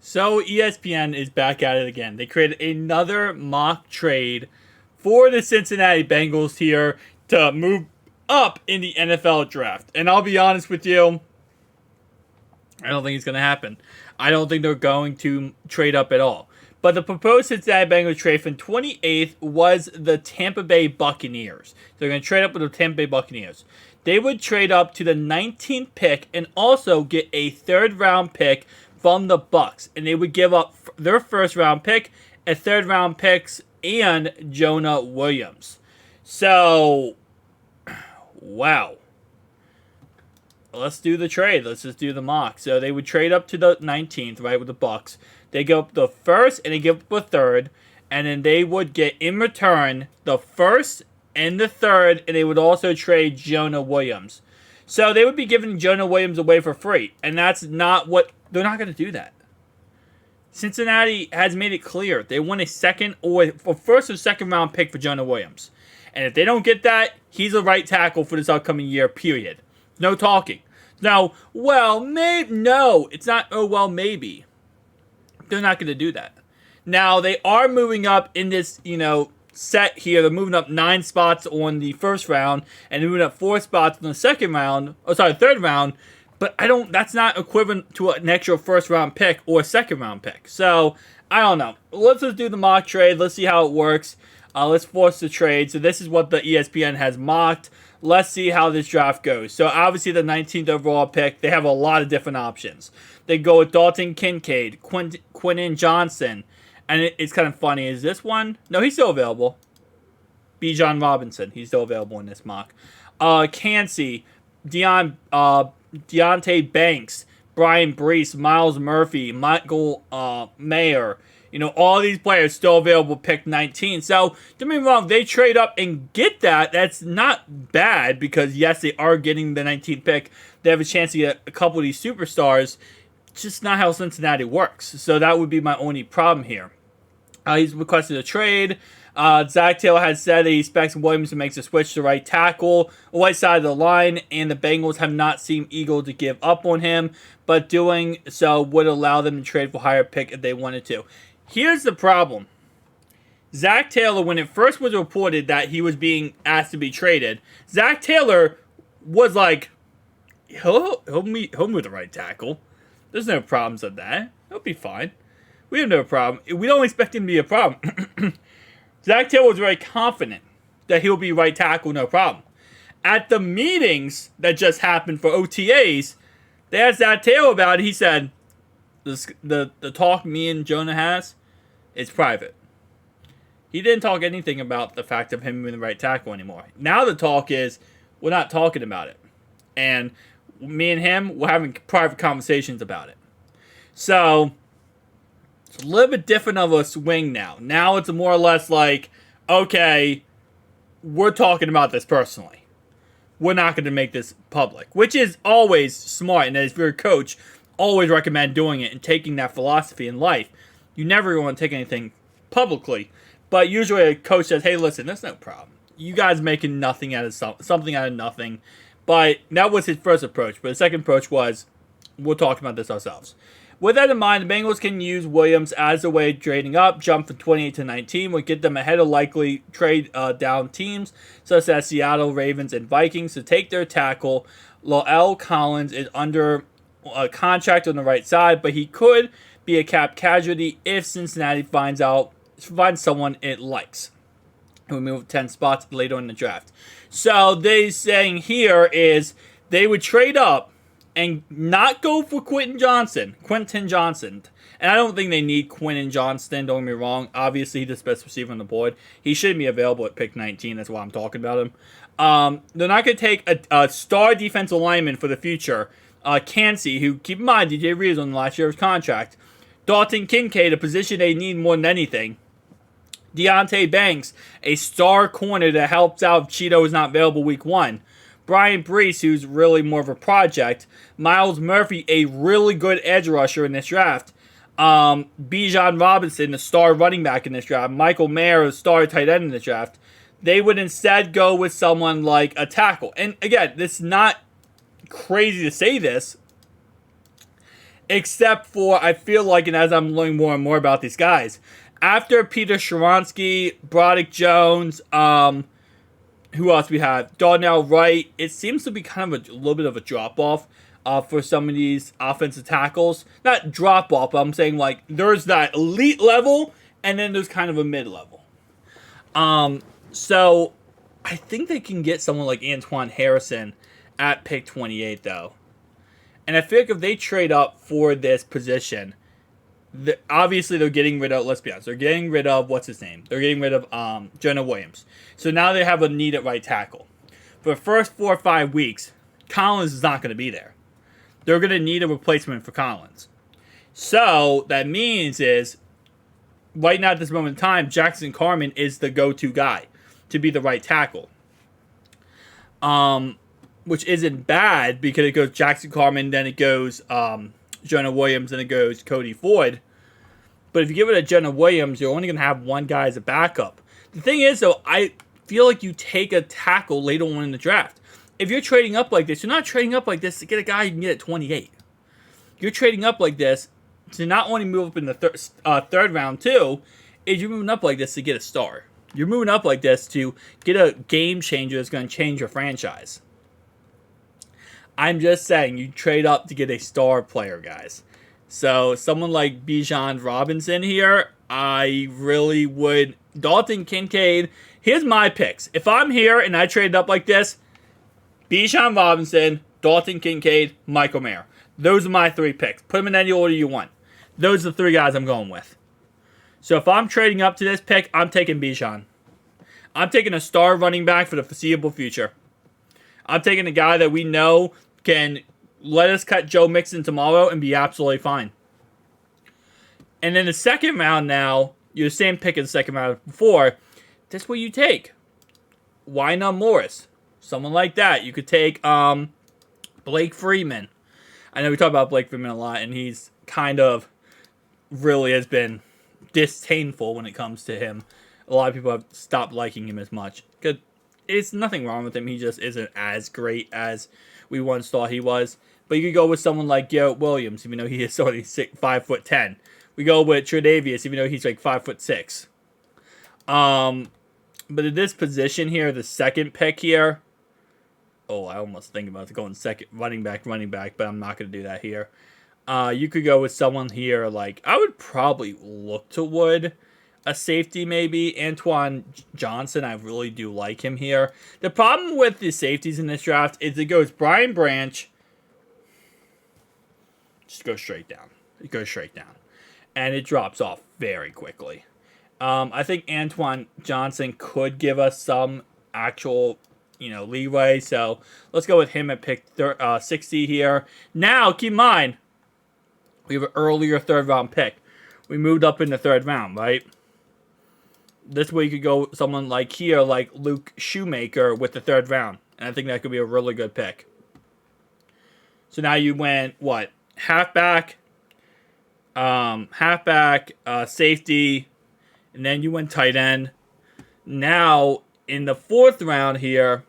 So ESPN is back at it again. They created another mock trade for the Cincinnati Bengals here to move up in the NFL draft. And I'll be honest with you, I don't think it's going to happen. I don't think they're going to trade up at all. But the proposed Cincinnati Bengals trade from 28th was the Tampa Bay Buccaneers. They're going to trade up with the Tampa Bay Buccaneers. They would trade up to the 19th pick and also get a third-round pick from the Bucs, and they would give up their first-round pick, a third-round picks, and Jonah Williams. So, wow. Let's do the trade. Let's just do the mock. So they would trade up to the 19th, right, with the Bucs. They give up the first, and they give up a third, and then they would get, in return, the first and the third, and they would also trade Jonah Williams. So they would be giving Jonah Williams away for free, and that's not what... They're not going to do that. Cincinnati has made it clear they want a second or a first or second round pick for Jonah Williams. And if they don't get that, he's a right tackle for this upcoming year, period. No talking. Now, well, maybe... No, it's not, oh, well, maybe. They're not going to do that. Now, they are moving up in this, set here. They're moving up 9 spots on the first round, and they're moving up 4 spots on the third round. But that's not equivalent to an extra first round pick or second round pick. So, I don't know. Let's just do the mock trade. Let's see how it works. Let's force the trade. So, this is what the ESPN has mocked. Let's see how this draft goes. So, obviously, the 19th overall pick, they have a lot of different options. They go with Dalton Kincaid, Quinton Johnson. And it's kind of funny. Is this one? No, he's still available. Bijan Robinson. He's still available in this mock. Cansey, Deontay Banks, Brian Brees, Miles Murphy, Michael Mayer. All these players still available pick 19. So, don't get me wrong, they trade up and get that. That's not bad because, yes, they are getting the 19th pick. They have a chance to get a couple of these superstars. It's just not how Cincinnati works. So, that would be my only problem here. He's requested a trade. Zach Taylor has said that he expects Williams to make the switch to right tackle, right side of the line, and the Bengals have not seemed eager to give up on him, but doing so would allow them to trade for a higher pick if they wanted to. Here's the problem. Zach Taylor, when it first was reported that he was being asked to be traded, Zach Taylor was like, he'll move the right tackle. There's no problems with that. He'll be fine. We have no problem. We don't expect him to be a problem. Zach Taylor was very confident that he'll be right tackle, no problem. At the meetings that just happened for OTAs, they asked Zach Taylor about it. He said, the talk me and Jonah has is private. He didn't talk anything about the fact of him being the right tackle anymore. Now the talk is, we're not talking about it. And me and him, we're having private conversations about it. So, it's a little bit different of a swing now. Now it's more or less like, okay, we're talking about this personally. We're not going to make this public, which is always smart. And as your coach, always recommend doing it and taking that philosophy in life. You never want to take anything publicly, but usually a coach says, hey, listen, that's no problem. You guys making nothing out of something out of nothing. But that was his first approach. But the second approach was, we're talking about this ourselves. With that in mind, the Bengals can use Williams as a way of trading up, jump from 28 to 19, would get them ahead of likely trade down teams, such as Seattle, Ravens, and Vikings, to take their tackle. La'el Collins is under a contract on the right side, but he could be a cap casualty if Cincinnati finds someone it likes. We move 10 spots later in the draft. So they saying here is they would trade up and not go for Quinton Johnson. And I don't think they need Quinton Johnston, don't get me wrong. Obviously, he's the best receiver on the board. He shouldn't be available at pick 19. That's why I'm talking about him. They're not going to take a star defensive lineman for the future. Cansey, who, keep in mind, DJ Reed is on last year's contract. Dalton Kincaid, a position they need more than anything. Deontay Banks, a star corner that helps out if Cheeto is not available week 1. Brian Brees, who's really more of a project. Miles Murphy, a really good edge rusher in this draft. Bijan Robinson, a star running back in this draft. Michael Mayer, a star tight end in this draft. They would instead go with someone like a tackle. And again, this is not crazy to say this. Except for, I feel like, and as I'm learning more and more about these guys, after Peter Sharonsky, Broderick Jones, who else we have? Darnell Wright. It seems to be kind of a little bit of a drop off for some of these offensive tackles. Not drop off, but I'm saying like there's that elite level, and then there's kind of a mid level. So I think they can get someone like Antoine Harrison at pick 28 though. And I feel like if they trade up for this position, obviously they're getting rid of, let's be honest, they're getting rid of, what's his name? They're getting rid of Jonah Williams. So now they have a need at right tackle. For the first 4 or 5 weeks, Collins is not going to be there. They're going to need a replacement for Collins. So that means is, right now at this moment in time, Jackson Carman is the go-to guy to be the right tackle. Which isn't bad because it goes Jackson Carman, then it goes Jonah Williams, then it goes Cody Ford. But if you give it to Jonah Williams, you're only going to have one guy as a backup. The thing is, though, I feel like you take a tackle later on in the draft. If you're trading up like this, you're not trading up like this to get a guy you can get at 28. You're trading up like this to not only move up in the third round, too, is you're moving up like this to get a star. You're moving up like this to get a game changer that's going to change your franchise. I'm just saying, you trade up to get a star player, guys. So, someone like Bijan Robinson here, I really would. Dalton Kincaid, here's my picks. If I'm here and I traded up like this, Bijan Robinson, Dalton Kincaid, Michael Mayer. Those are my 3 picks. Put them in any order you want. Those are the 3 guys I'm going with. So, if I'm trading up to this pick, I'm taking Bijan. I'm taking a star running back for the foreseeable future. I'm taking a guy that we know can let us cut Joe Mixon tomorrow and be absolutely fine. And then the second round now, you're the same pick as the second round before. That's what you take. Why not Morris? Someone like that. You could take Blake Freeman. I know we talk about Blake Freeman a lot, and he's kind of really has been disdainful when it comes to him. A lot of people have stopped liking him as much. It's nothing wrong with him. He just isn't as great as we once thought he was. But you could go with someone like Garrett Williams, even though he is only 5'10". We go with Tre'Davious, even though he's like 5'6". But in this position here, the second pick here. Oh, I almost think about going second running back, but I'm not going to do that here. You could go with someone here like I would probably look toward a safety maybe. Antoine Johnson, I really do like him here. The problem with the safeties in this draft is it goes Brian Branch. Just go straight down. It goes straight down. And it drops off very quickly. I think Antoine Johnson could give us some actual, leeway. So let's go with him at pick 60 here. Now, keep in mind, we have an earlier third round pick. We moved up in the third round, right? This way you could go someone like here, like Luke Shoemaker with the third round. And I think that could be a really good pick. So now you went, what? Halfback, safety, and then you went tight end. Now, in the fourth round here,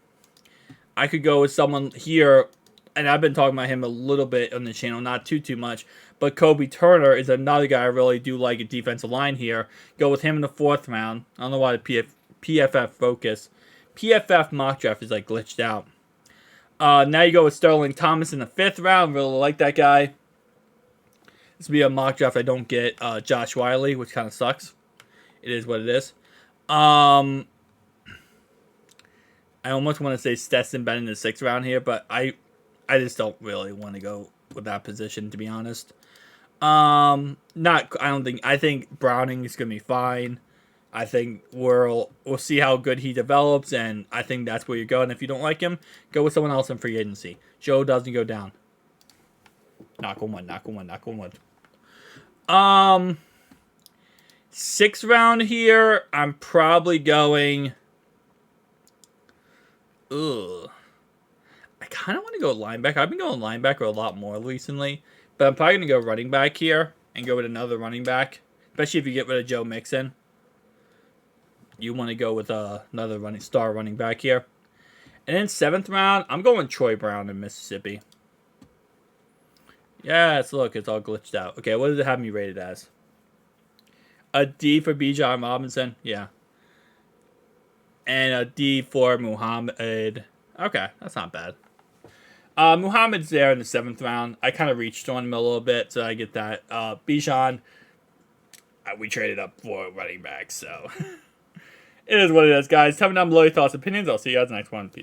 I could go with someone here, and I've been talking about him a little bit on the channel, not too much, but Kobe Turner is another guy I really do like at defensive line here. Go with him in the fourth round. I don't know why the PFF mock draft is like glitched out. Now you go with Sterling Thomas in the fifth round. Really like that guy. This will be a mock draft. I don't get Josh Wiley, which kind of sucks. It is what it is. I almost want to say Stetson Bennett in the sixth round here, but I just don't really want to go with that position, to be honest. I think Browning is gonna be fine. I think we'll see how good he develops, and I think that's where you go. And if you don't like him, go with someone else in free agency. Joe doesn't go down. Knock on wood. Sixth round here, I'm probably going. I kind of want to go linebacker. I've been going linebacker a lot more recently, but I'm probably going to go running back here and go with another running back, especially if you get rid of Joe Mixon. You want to go with another running back here. And then seventh round, I'm going Troy Brown in Mississippi. Yes, look, it's all glitched out. Okay, what does it have me rated as? A D for Bijan Robinson? Yeah. And a D for Muhammad. Okay, that's not bad. Muhammad's there in the 7th round. I kind of reached on him a little bit, so I get that. Bijan, we traded up for running back, so it is what it is, guys. Tell me down below your thoughts, opinions. I'll see you guys next one. Peace.